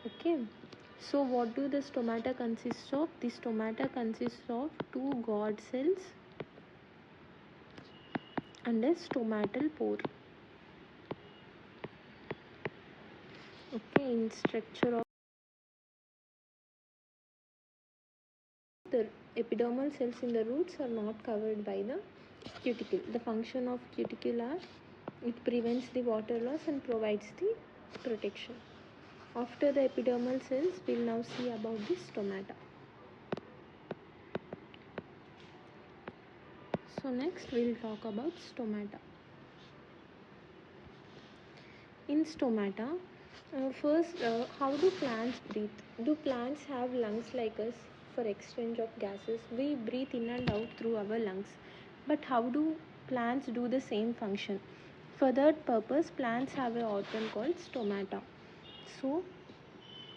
Okay, so what do the stomata consist of? The stomata consists of two guard cells and a stomatal pore. Okay, in structure of the epidermal cells in the roots are not covered by the cuticle. The function of cuticle are it prevents the water loss and provides the protection. After the epidermal cells, we will now see about the stomata. So next we will talk about stomata. In stomata, first, how do plants breathe? Do plants have lungs like us for exchange of gases? We breathe in and out through our lungs. But how do plants do the same function? For that purpose, plants have an organ called stomata. So,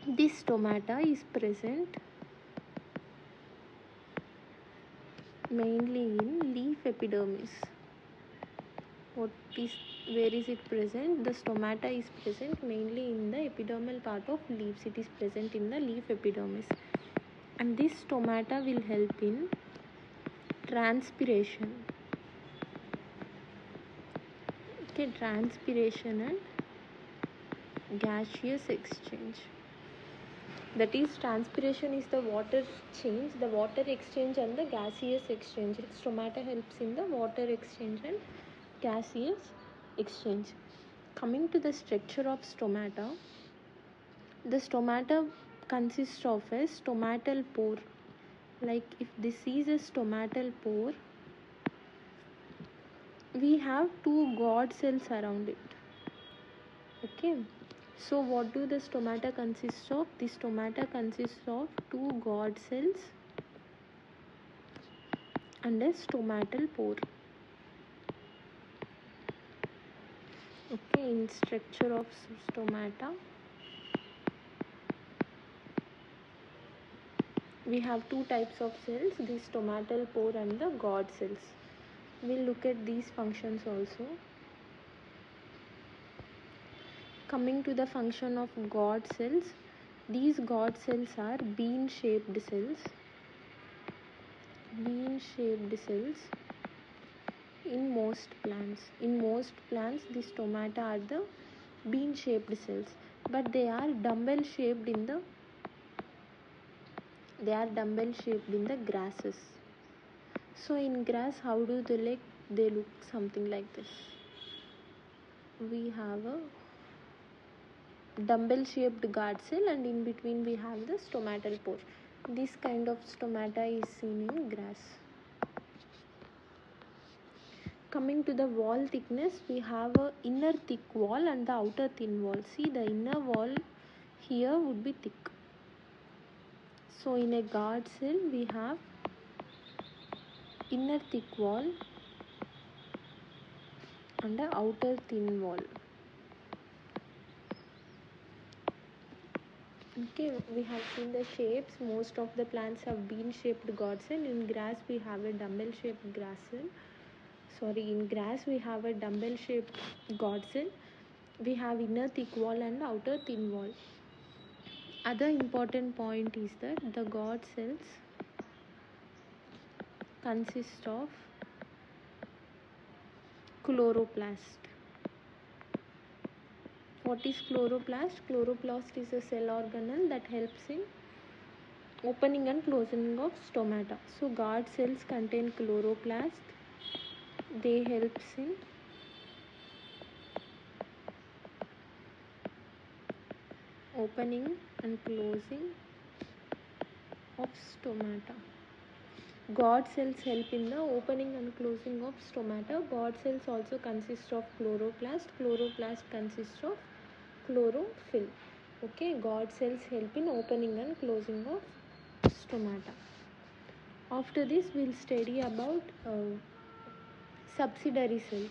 this stomata is present mainly in leaf epidermis. Where is it present? The stomata is present mainly in the epidermal part of leaves. It is present in the leaf epidermis, and this stomata will help in transpiration. Okay, transpiration and gaseous exchange. That is, transpiration is the water change, the water exchange and the gaseous exchange. Stomata helps in the water exchange and gaseous exchange. Coming to the structure of stomata, the stomata consists of a stomatal pore. Like if this is a stomatal pore, we have two guard cells around it. Okay, so what do the stomata consist of? The stomata consists of two guard cells and a stomatal pore. Okay, in structure of stomata, we have two types of cells, the stomatal pore and the guard cells. We'll look at these functions also. Coming to the function of guard cells, these guard cells are bean-shaped cells. Bean-shaped cells in most plants. In most plants, the stomata are the bean-shaped cells, but they are dumbbell-shaped in the grasses. So in grass, how do they look? They look something like this. We have a dumbbell-shaped guard cell, and in between we have the stomatal pore. This kind of stomata is seen in grass. Coming to the wall thickness, we have a inner thick wall and the outer thin wall. See, the inner wall here would be thick. So in a guard cell, we have inner thick wall and the outer thin wall. Okay, we have seen the shapes. Most of the plants have bean-shaped guard cell. In grass, we have a dumbbell-shaped grass cell. In grass, we have a dumbbell-shaped guard cell. We have inner thick wall and outer thin wall. Other important point is that the guard cells consist of chloroplast. What is chloroplast? Chloroplast is a cell organelle that helps in opening and closing of stomata. So guard cells contain chloroplast. They helps in opening and closing of stomata. Guard cells help in the opening and closing of stomata. Guard cells also consist of chloroplast. Chloroplast consists of chlorophyll. Okay, guard cells help in opening and closing of stomata. After this, we'll study about subsidiary cells.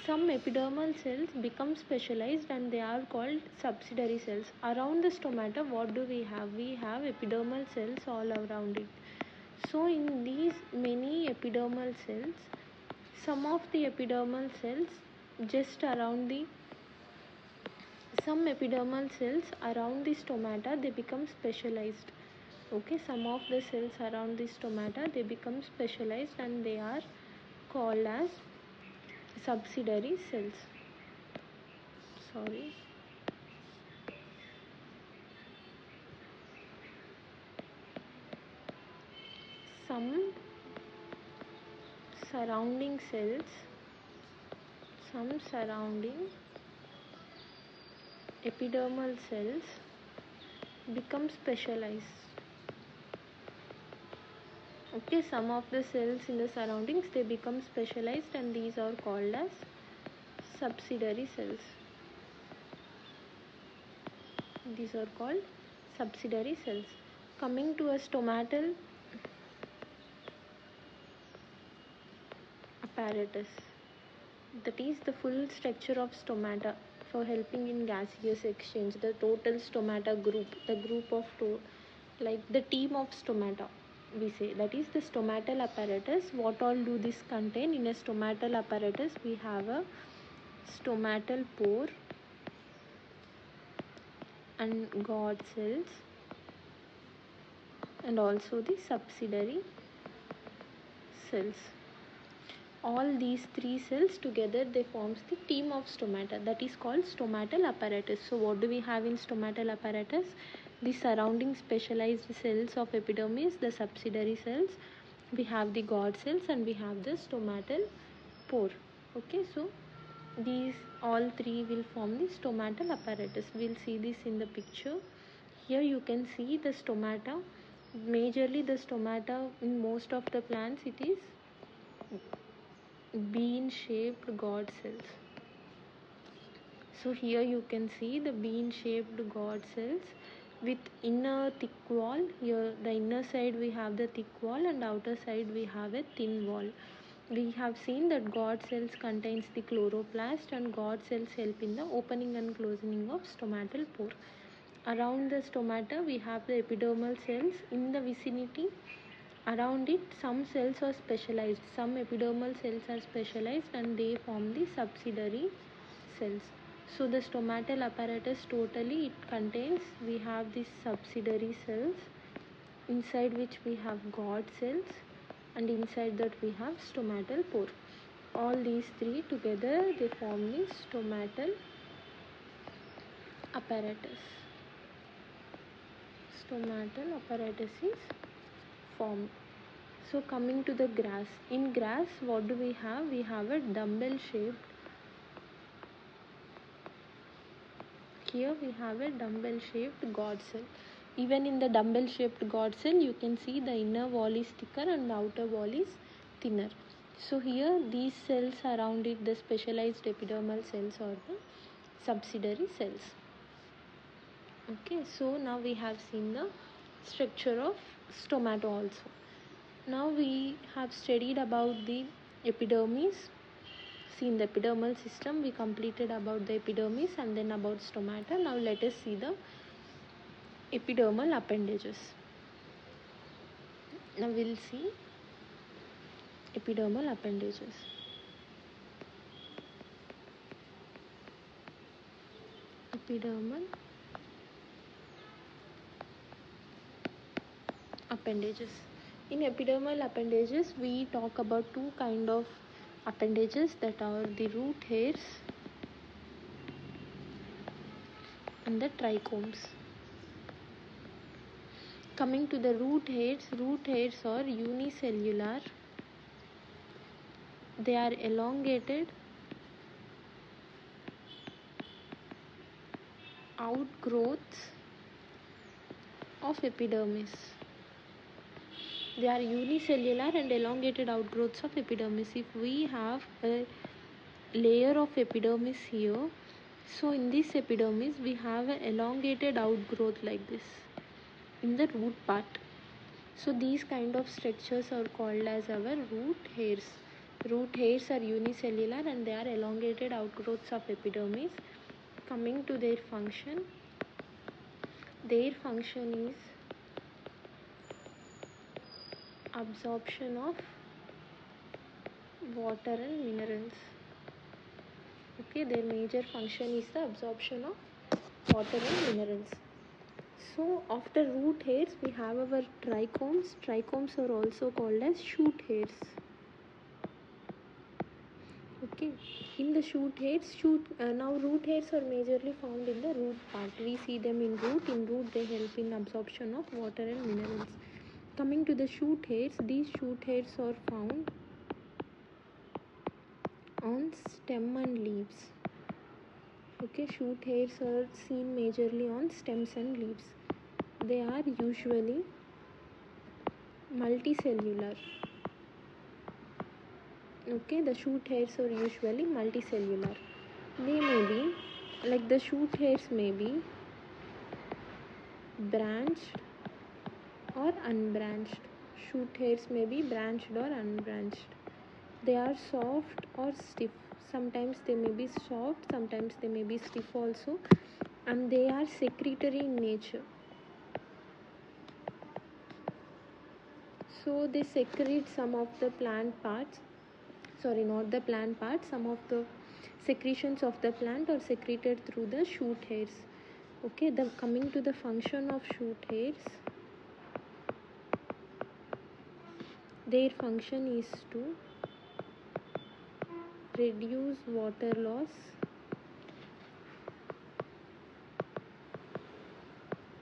Some epidermal cells become specialized and they are called subsidiary cells. Around the stomata, what do we have? We have epidermal cells all around it. So in these many epidermal cells, some of the epidermal cells just around the some epidermal cells around the stomata, they become specialized. Okay, some of the cells around the stomata, they become specialized and they are called as subsidiary cells. Sorry. Some surrounding cells, some surrounding epidermal cells become specialized. Okay, some of the cells in the surroundings, they become specialized and these are called as subsidiary cells. These are called subsidiary cells. Coming to a stomatal apparatus, that is the full structure of stomata for helping in gaseous exchange, the total stomata group, the group of like the team of stomata we say, that is the stomatal apparatus. What all do this contain? In a stomatal apparatus we have a stomatal pore and God cells and also the subsidiary cells. All these three cells together, they forms the team of stomata, that is called stomatal apparatus. So what do we have in stomatal apparatus? The surrounding specialized cells of epidermis, the subsidiary cells, we have the God cells and we have the stomatal pore. Okay, so these all three will form the stomatal apparatus. We'll see this in the picture. Here you can see the stomata. Majorly the stomata in most of the plants, it is bean shaped God cells. So here you can see the bean shaped God cells with inner thick wall. Here the inner side we have the thick wall and outer side we have a thin wall. We have seen that God cells contains the chloroplast and God cells help in the opening and closing of stomatal pore. Around the stomata we have the epidermal cells. In the vicinity around it, some cells are specialized, some epidermal cells are specialized and they form the subsidiary cells. So the stomatal apparatus totally it contains, we have these subsidiary cells inside which we have God cells and inside that we have stomatal pore. All these three together they form the stomatal apparatus. Stomatal apparatus is formed. So coming to the grass, in grass what do we have? We have a dumbbell shaped, here we have a dumbbell shaped God cell. Even in the dumbbell shaped God cell you can see the inner wall is thicker and the outer wall is thinner. So here these cells around it, the specialized epidermal cells or the subsidiary cells. Okay, so now we have seen the structure of stomata also. Now we have studied about the epidermis. See, in the epidermal system we completed about the epidermis and then about stomata. Now let us see the epidermal appendages. Now we'll see epidermal appendages. Epidermal appendages. In epidermal appendages we talk about two kind of appendages, that are the root hairs and the trichomes. Coming to the root hairs are unicellular. They are elongated outgrowths of epidermis. They are unicellular and elongated outgrowths of epidermis. If we have a layer of epidermis here, so in this epidermis we have an elongated outgrowth like this in the root part. So these kind of structures are called as our root hairs. Root hairs are unicellular and they are elongated outgrowths of epidermis. Coming to their function is absorption of water and minerals. Okay, their major function is the absorption of water and minerals. So after root hairs we have our trichomes. Trichomes are also called as shoot hairs. Okay, in the shoot hairs, now root hairs are majorly found in the root part. We see them in root. In root they help in absorption of water and minerals. Coming to the shoot hairs, these shoot hairs are found on stem and leaves. Okay, shoot hairs are seen majorly on stems and leaves. They are usually multicellular. Okay, the shoot hairs are usually multicellular. They may be, like the shoot hairs may be branched or unbranched. Shoot hairs may be branched or unbranched. They are soft or stiff. Sometimes they may be soft, sometimes they may be stiff also, and they are secretory in nature. So they secrete some of the plant parts, not the plant parts, some of the secretions of the plant are secreted through the shoot hairs. Okay, coming to the function of shoot hairs, their function is to reduce water loss,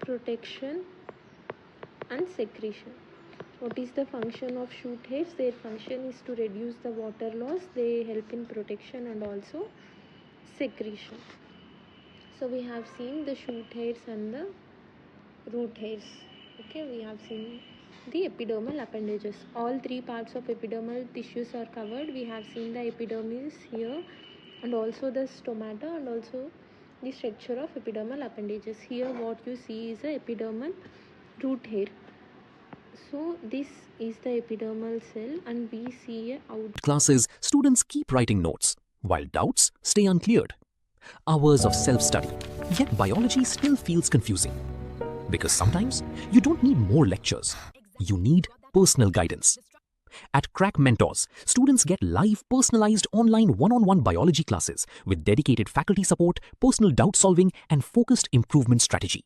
protection and secretion. What is the function of shoot hairs? Their function is to reduce the water loss. They help in protection and also secretion. So we have seen the shoot hairs and the root hairs. Okay, we have seen the epidermal appendages. All three parts of epidermal tissues are covered. We have seen the epidermis here, and also the stomata, and also the structure of epidermal appendages. Here what you see is a epidermal root hair. So this is the epidermal cell, and we see a classes, students keep writing notes, while doubts stay uncleared. Hours of self-study, yet biology still feels confusing. Because sometimes you don't need more lectures, you need personal guidance. At Crack Mentors, students get live, personalized online one-on-one biology classes with dedicated faculty support, personal doubt solving, and focused improvement strategy.